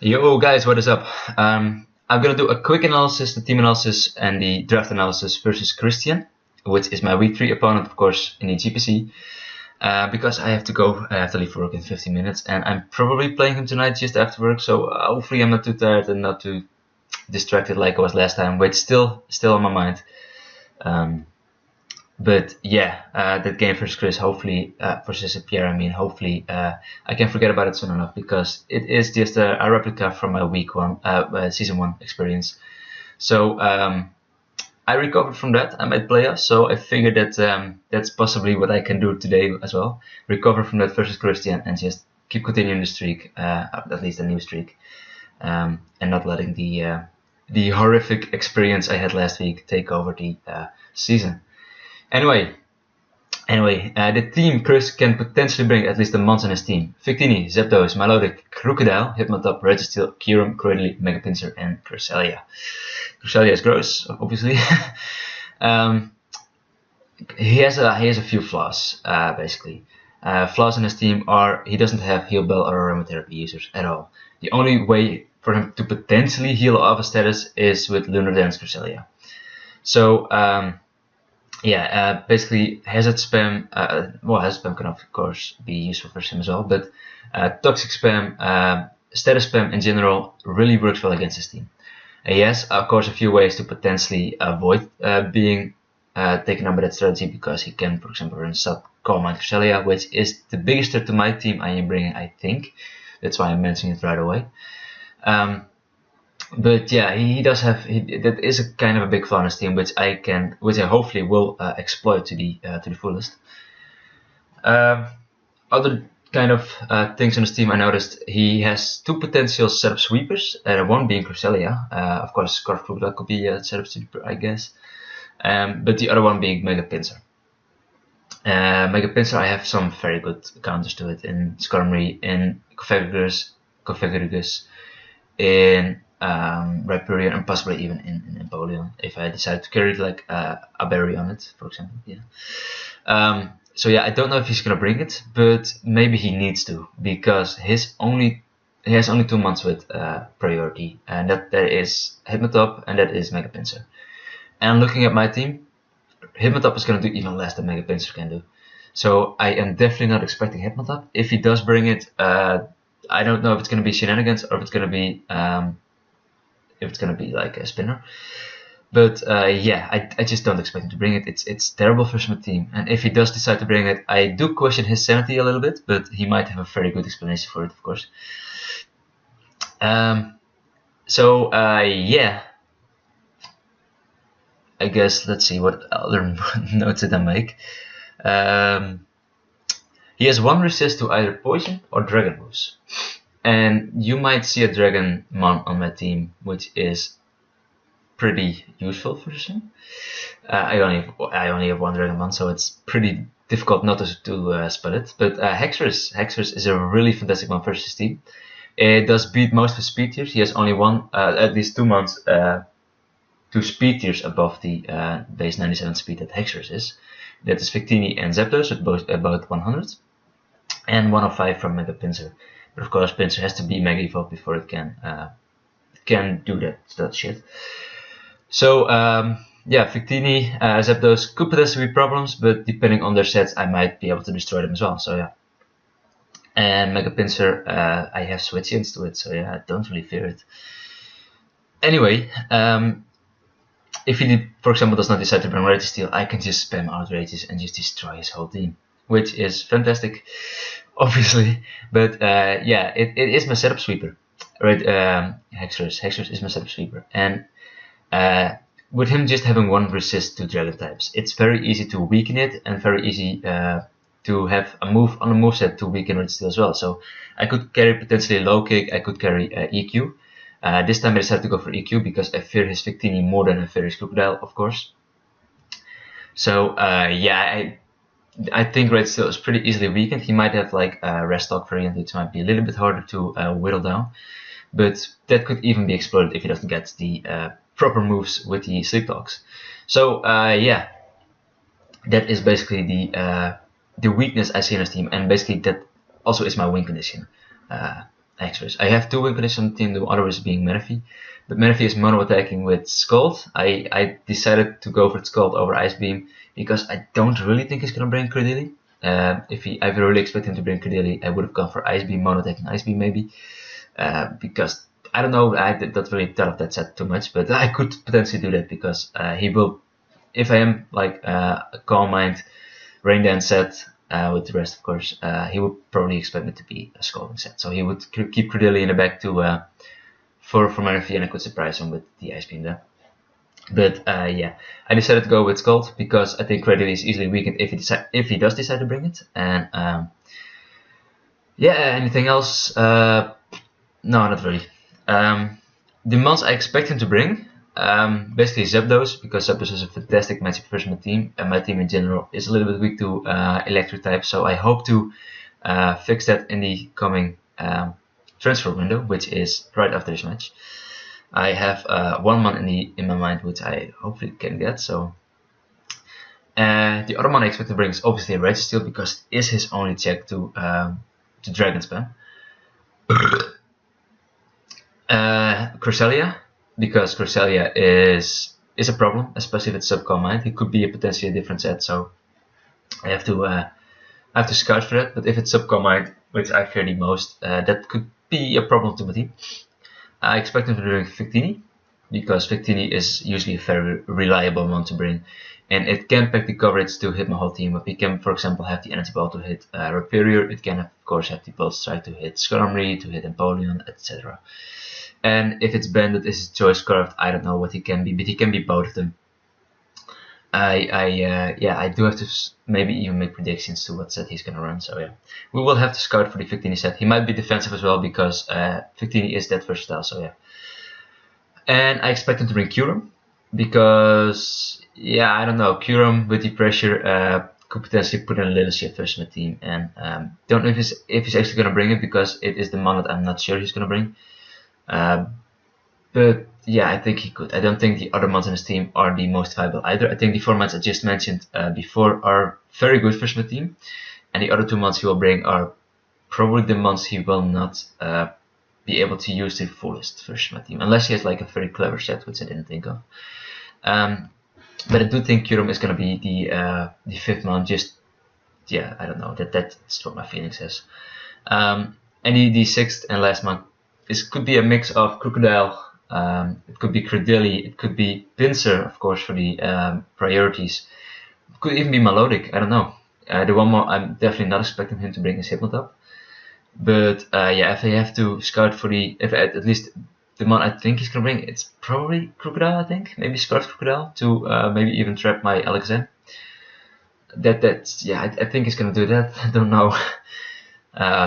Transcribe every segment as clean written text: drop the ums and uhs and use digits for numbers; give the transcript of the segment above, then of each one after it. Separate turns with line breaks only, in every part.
Yo guys, what is up? I'm gonna do a quick analysis, the team analysis and the draft analysis versus Christian, which is my week 3 opponent, of course, in the GPC. Because I have to leave for work in 15 minutes, and I'm probably playing him tonight just after work, so hopefully I'm not too tired and not too distracted like I was last time, which still on my mind. But yeah, that game versus Chris, hopefully, versus Pierre, hopefully I can forget about it soon enough, because it is just a replica from my season 1 experience. So I recovered from that. I made playoffs, so I figured that that's possibly what I can do today as well. Recover from that versus Christian and just keep continuing the streak, at least a new streak, and not letting the horrific experience I had last week take over the season. Anyway, the team Chris can potentially bring at least a month on his team. Victini, Zapdos, Melodic, Crocodile, Hypnotop, Registeel, Kyurem, Cradily, Megapincer, and Cresselia. Cresselia is gross, obviously. He has a few flaws, basically. Flaws in his team are he doesn't have Heal Bell or Aromatherapy users at all. The only way for him to potentially heal off a status is with Lunar Dance Cresselia. So, basically Hazard Spam, Hazard Spam can of course be useful for him as well, but Toxic Spam, Status Spam in general really works well against his team. He has, of course, a few ways to potentially avoid being taken up by that strategy, because he can, for example, run Sub Calm Mind Cresselia, which is the biggest threat to my team I am bringing, I think. That's why I'm mentioning it right away. But yeah, he does have that is a kind of a big flaw in his team, which I hopefully will exploit to the fullest. Other kind of things on his team, I noticed he has 2 potential setup sweepers, one being Cresselia. Of course, Scarf that could be a setup sweeper, I guess. But the other one being Megapincer. Megapincer, I have some very good counters to it in Skarmory, in Configuragus, in Rhyperior, and possibly even in Empoleon, if I decide to carry like a berry on it, for example. Yeah. So yeah, I don't know if he's gonna bring it, but maybe he needs to, because he has only 2 months with priority, and that is Hypnotop and that is Megapincer. And looking at my team, Hypnotop is gonna do even less than Megapincer can do. So I am definitely not expecting Hypnotop. If he does bring it, I don't know if it's gonna be Shenanigans or if it's gonna be like a spinner. But yeah, I just don't expect him to bring it. It's terrible for my team, and if he does decide to bring it, I do question his sanity a little bit, but he might have a very good explanation for it, of course. Yeah, I guess let's see what other notes did I make. He has 1 resist to either poison or dragon moves, and you might see a Dragonmon on my team, which is pretty useful for him. I only have 1 Dragonmon, so it's pretty difficult not to spell it. But Hexorus is a really fantastic one for his team. It does beat most of his speed tiers. He has only at least 2 months, 2 speed tiers above the base 97 speed that Hexorus is. That is Victini and Zapdos with both about 100, and 105 from Megapincer. But of course, Pincer has to be Mega Evolved before it can do that shit. So yeah, Victini, Zapdos could potentially be problems, but depending on their sets, I might be able to destroy them as well. So yeah. And Megapincer, I have switch-ins to it, so yeah, I don't really fear it. Anyway, if he, for example, does not decide to bring Registeel, I can just spam Outrageous and just destroy his whole team, which is fantastic, obviously. But yeah, it is my setup sweeper, right? Hexorus is my setup sweeper, and with him just having 1 resist to dragon types, it's very easy to weaken it, and very easy to have a move on the moveset to weaken Registeel as well. So I could carry potentially Low Kick, I could carry EQ. This time I decided to go for EQ because I fear his Victini more than I fear his Crocodile, of course. So yeah, I think Registeel is pretty easily weakened. He might have like a Restock variant, which might be a little bit harder to whittle down, but that could even be exploited if he doesn't get the proper moves with the Sleep Talks. So yeah, that is basically the weakness I see in his team, and basically that also is my win condition. Hexers. I have 2 win conditions on the team, the other is being Menifee. But Menifee is mono attacking with Scald. I decided to go for Scald over Ice Beam because I don't really think he's gonna bring Credilli. I really expect him to bring Credilli, I would have gone for Ice Beam, mono attacking Ice Beam maybe. Because I don't know, I did not really thought of that set too much, but I could potentially do that because he will, if I am like a Calm Mind Rain Dance set with the rest, of course, he would probably expect it to be a Scalding set. So he would keep Credilli in the back to for Menifee, and I could surprise him with the Ice Beam there. But yeah, I decided to go with Scald because I think Credilli is easily weakened if he does decide to bring it. And yeah, anything else? No, not really. The mons I expect him to bring, basically Zapdos, because Zapdos is a fantastic matchup versus my team, and my team in general is a little bit weak to electric type, so I hope to fix that in the coming transfer window, which is right after this match. I have one mon in my mind, which I hopefully can get. So the other mon I expect to bring is obviously a Registeel, because it is his only check to Dragon Spam. Cresselia, because Cresselia is a problem, especially if it's Calm Mind. It could be potentially a different set, so I have to scout for that. But if it's Calm Mind, which I fear the most, that could be a problem to my team. I expect him to bring Victini, because Victini is usually a very reliable one to bring, and it can pack the coverage to hit my whole team. But it can, for example, have the Energy Ball to hit Rhyperior. It can, of course, have the Pulse Strike to hit Skarmory, to hit Empoleon, etc. And if it's Bandit, is Choice Scarf, I don't know what he can be, but he can be both of them. I do have to maybe even make predictions to what set he's gonna run. So yeah, we will have to scout for the Victini set. He might be defensive as well, because Victini is that versatile. So yeah, and I expect him to bring Kyurem, because yeah, I don't know, Kyurem with the pressure could potentially put in a little shit versus my team, and don't know if he's actually gonna bring it, because it is the mon that I'm not sure he's gonna bring. But yeah, I think he could. I don't think the other mons in his team are the most viable either. I think the 4 mons I just mentioned before are very good for my team, and the other 2 mons he will bring are probably the mons he will not be able to use the fullest for my team, unless he has like a very clever set, which I didn't think of. But I do think Kyurem is going to be the 5th mon. Just yeah, I don't know. That's what my feeling says. And the 6th and last mon could be a mix of Crocodile. It could be Credilli, it could be Pinsir, of course, for the priorities. It could even be Melodic, I don't know. The one more I'm definitely not expecting him to bring is Hypnotop. But yeah, if I have to scout for if at least the one I think he's gonna bring, it's probably Crocodile, I think. Maybe Scarf Crocodile to maybe even trap my Alexander. Yeah, I think he's gonna do that. I don't know.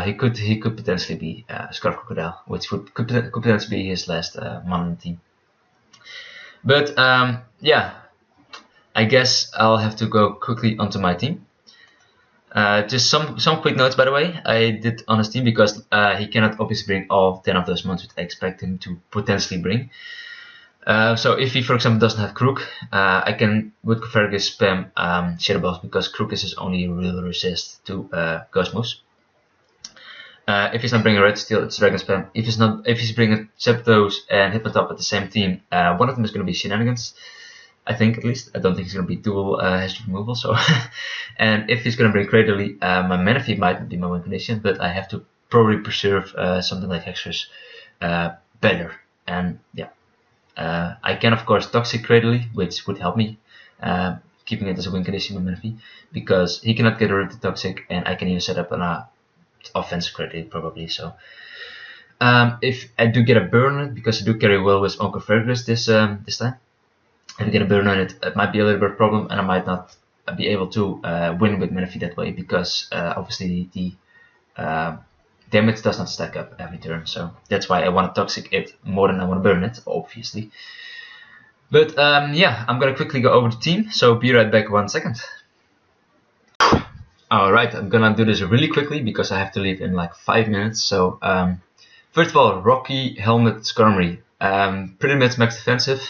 He could potentially be Scarf Crocodile, which could potentially be his last mon on the team. But yeah, I guess I'll have to go quickly onto my team. Just some quick notes, by the way, I did on his team, because he cannot obviously bring all 10 of those mons which I expect him to potentially bring. So if he, for example, doesn't have Crook, I can with Fergus spam Shadow Balls, because Crook is his only real resist to Ghost moves. If he's not bringing Registeel, it's Dragon Spam. If he's bringing Zapdos and Hypnotop at the same team, one of them is going to be Shenanigans. I think, at least. I don't think he's going to be dual hazard removal. So, and if he's going to bring Cradily, my Menifee might be my win condition, but I have to probably preserve something like Hexers better. And yeah, I can of course Toxic Cradily, which would help me keeping it as a win condition with Menifee, because he cannot get rid of the Toxic, and I can even set up an offensive credit probably. So if I do get a burn on it, because I do carry well with Uncle Fergus this time, if I get a burn on it, it might be a little bit of a problem, and I might not be able to win with Menifee that way, because obviously the damage does not stack up every turn. So that's why I want to Toxic it more than I want to burn it, obviously. But yeah, I'm gonna quickly go over the team, so be right back 1 second. Alright, I'm gonna do this really quickly because I have to leave in like 5 minutes. So first of all, Rocky, Helmet, Skarmory, pretty much max defensive.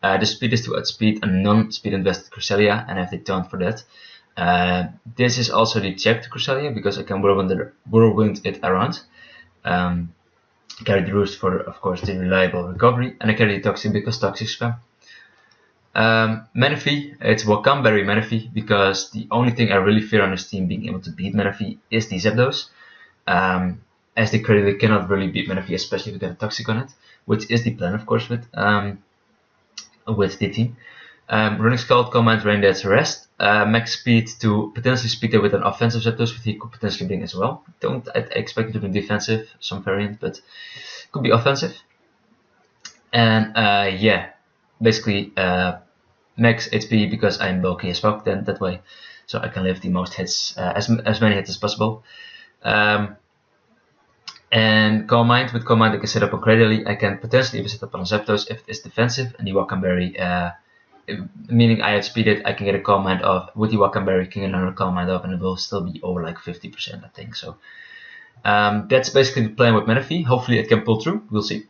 The speed is to outspeed a non-speed invested Cresselia, and I have the taunt for that. This is also the check to Cresselia, because I can whirlwind it around. I carry the Roost for, of course, the reliable recovery, and I carry the Toxic because Toxic spam. Manaphy, it's Wakamberry Manaphy, because the only thing I really fear on this team being able to beat Manaphy is the Zapdos. As they clearly cannot really beat Manaphy, especially if they have Toxic on it, which is the plan, of course, with the team. Running Scald, Command, Rain Dance, Rest. Max speed to potentially speed it with an offensive Zapdos, which he could potentially bring as well. I expect it to be defensive, some variant, but could be offensive. And yeah, basically max HP because I'm bulky as fuck then that way, so I can lift the most hits, as many hits as possible. And Calm Mind, with Calm Mind I can set up on Cradily. I can potentially even set up on Zapdos if it is defensive, and the Wakamberry, meaning I outspeed it, I can get a Calm Mind off. With the Wakamberry, I can get another Calm Mind off, and it will still be over like 50%, I think. So that's basically the plan with Manaphy. Hopefully it can pull through, we'll see.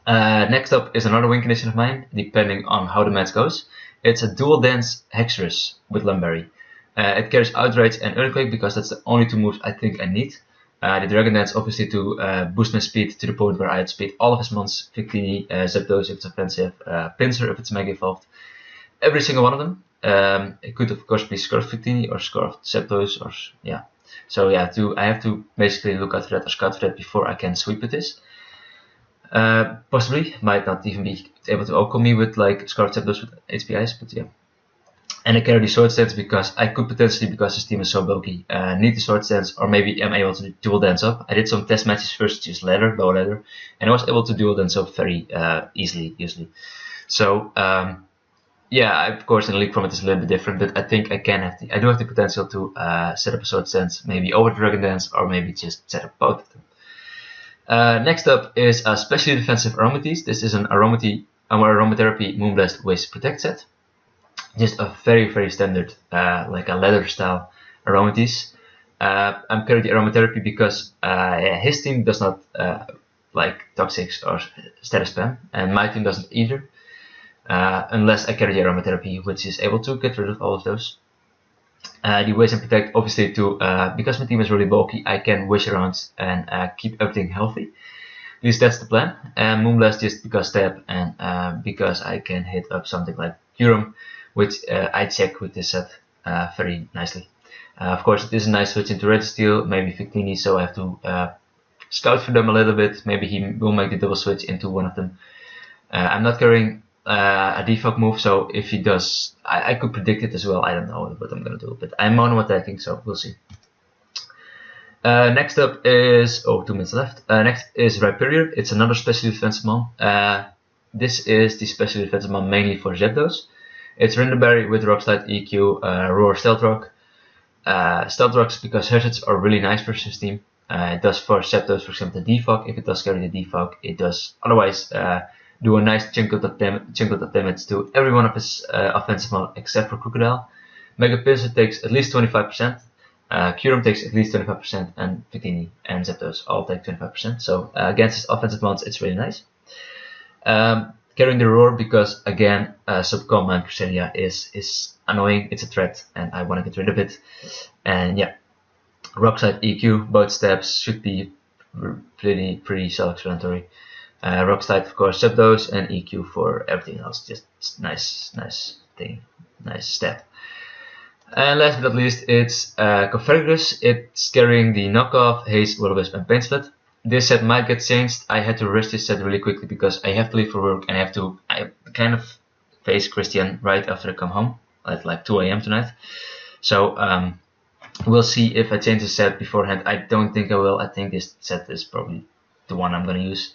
Next up is another win condition of mine, depending on how the match goes. It's a Dual Dance Hexerus with Lumberry. It carries Outrage and Earthquake because that's the only two moves I think I need. The Dragon Dance obviously to boost my speed to the point where I outspeed all of his mons, Victini, Zapdos if it's offensive, Pinsir if it's Mega Evolved. Every single one of them. It could of course be Scarf Victini or Scarf Zapdos, or yeah. So yeah, I have to basically look out for that or scout for that before I can sweep with this. Possibly, might not even be able to outcome me with like Scarf Zapdos with HPIs, but yeah. And I carry the Sword Stance because I could potentially, because this team is so bulky, need the Sword Stance, or maybe I'm able to dual dance up. I did some test matches first, just ladder, low ladder, and I was able to dual dance up very easily, usually. So yeah, of course in the league format is a little bit different, but I think I do have the potential to set up a Sword Stance, maybe over Dragon Dance, or maybe just set up both of them. Next up is a specially defensive Aromatisse. This is an Aromatherapy Moonblast Waste Protect set. Just a very standard, like a leather style Aromatisse. I'm carrying the Aromatherapy because his team does not like Toxics or Status Spam, and my team doesn't either. Unless I carry the Aromatherapy, which is able to get rid of all of those. The Waste and Protect, obviously, because my team is really bulky, I can wish around and keep everything healthy. At least that's the plan. Moonblast just because stab, and because I can hit up something like Kyurem, which I check with this set very nicely. Of course, it is a nice switch into Registeel, maybe Victini, so I have to scout for them a little bit. Maybe he will make the double switch into one of them. I'm not carrying a defog move, so if he does, I could predict it as well. I don't know what I'm gonna do, but I'm mono attacking, so we'll see. Next up is 2 minutes left. Next is Rhyperior. It's another special defensive mon. This is the special defensive mon mainly for Zapdos. It's Rinderberry with Rock Slide, EQ, Roar, Stealth Rock. Stealth Rocks because Hazards are really nice for this team. It does for Zapdos, for example, the defog. If it does carry the defog, it does otherwise do a nice chunk of damage to every one of his offensive mon except for Crocodile. Mega Pinsir takes at least 25%. Kyurem takes at least 25%, and Victini and Zapdos all take 25%. So against his offensive mons, it's really nice. Carrying the Roar because again, Subcommand Cresselia is annoying. It's a threat, and I want to get rid of it. And yeah, Rock Slide, EQ, both steps should be pretty self-explanatory. Rock Slide, of course, Zapdos, and EQ for everything else. Just nice thing, nice step. And last but not least, it's Confergus. It's carrying the knockoff, Haze, Will-O-Wisp, and Pain Split. This set might get changed. I had to rush this set really quickly because I have to leave for work and I kind of face Christian right after I come home at like 2 AM tonight. So we'll see if I change the set beforehand. I don't think I will. I think this set is probably the one I'm going to use.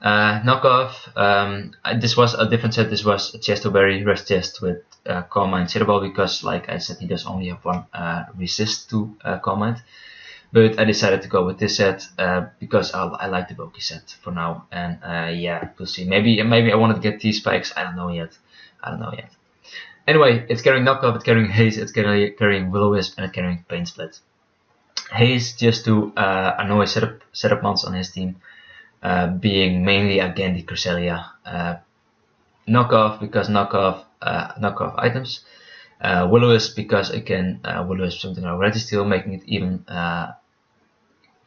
Knockoff. This was a different set. This was a Chestoberry Rest Chest with Calm Mind Citadel because, like I said, he does only have one resist to Calm Mind. But I decided to go with this set because I like the bulky set for now, and yeah, we'll see. Maybe I wanted to get T-Spikes. I don't know yet. Anyway, it's carrying Knockoff, it's carrying Haze, it's carrying Will-O-Wisp, and it's carrying Pain Split. Haze just to annoy setup mons on his team, being mainly again the Cresselia. Knockoff because knockoff items. Will-O-Wisp because I can Will-O-Wisp something like Registeel, making it even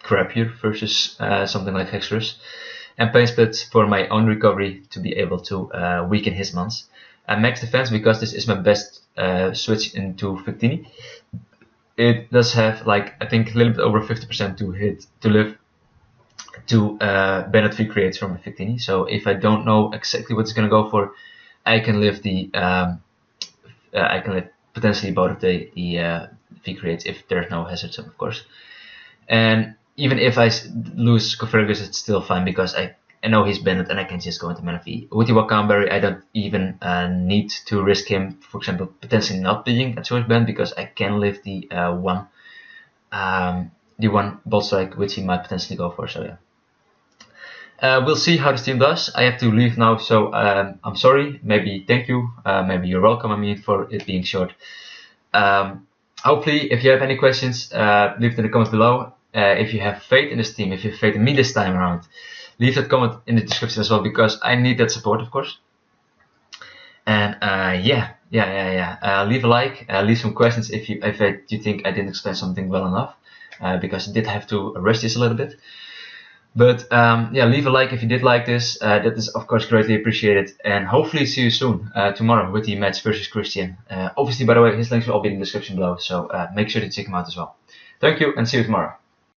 crappier versus something like Hexorus. And Pain Split for my own recovery to be able to weaken his mons. And Max Defense because this is my best switch into Victini. It does have like I think a little bit over 50% to hit to live to Bennett V creates from Victini. So if I don't know exactly what it's gonna go for, I can live the I can live potentially both of the V creates if there's no hazards of course. And even if I lose Cofergus, it's still fine because I know he's Bennett and I can just go into Mana V. With the Wakamberry, I don't even need to risk him, for example, potentially not being a choice band because I can live the one Bolt Strike, which he might potentially go for. So yeah. We'll see how this team does. I have to leave now, so I'm sorry. Maybe thank you. Maybe you're welcome. I mean, for it being short. Hopefully, if you have any questions, leave it in the comments below. If you have faith in this team, if you have faith in me this time around, leave that comment in the description as well because I need that support, of course. And leave a like, leave some questions if you think I didn't explain something well enough, because I did have to rush this a little bit. But leave a like if you did like this. That is of course greatly appreciated, and hopefully see you soon tomorrow with the match versus Christian. Obviously, by the way, his links will all be in the description below, so make sure to check him out as well. Thank you and see you tomorrow.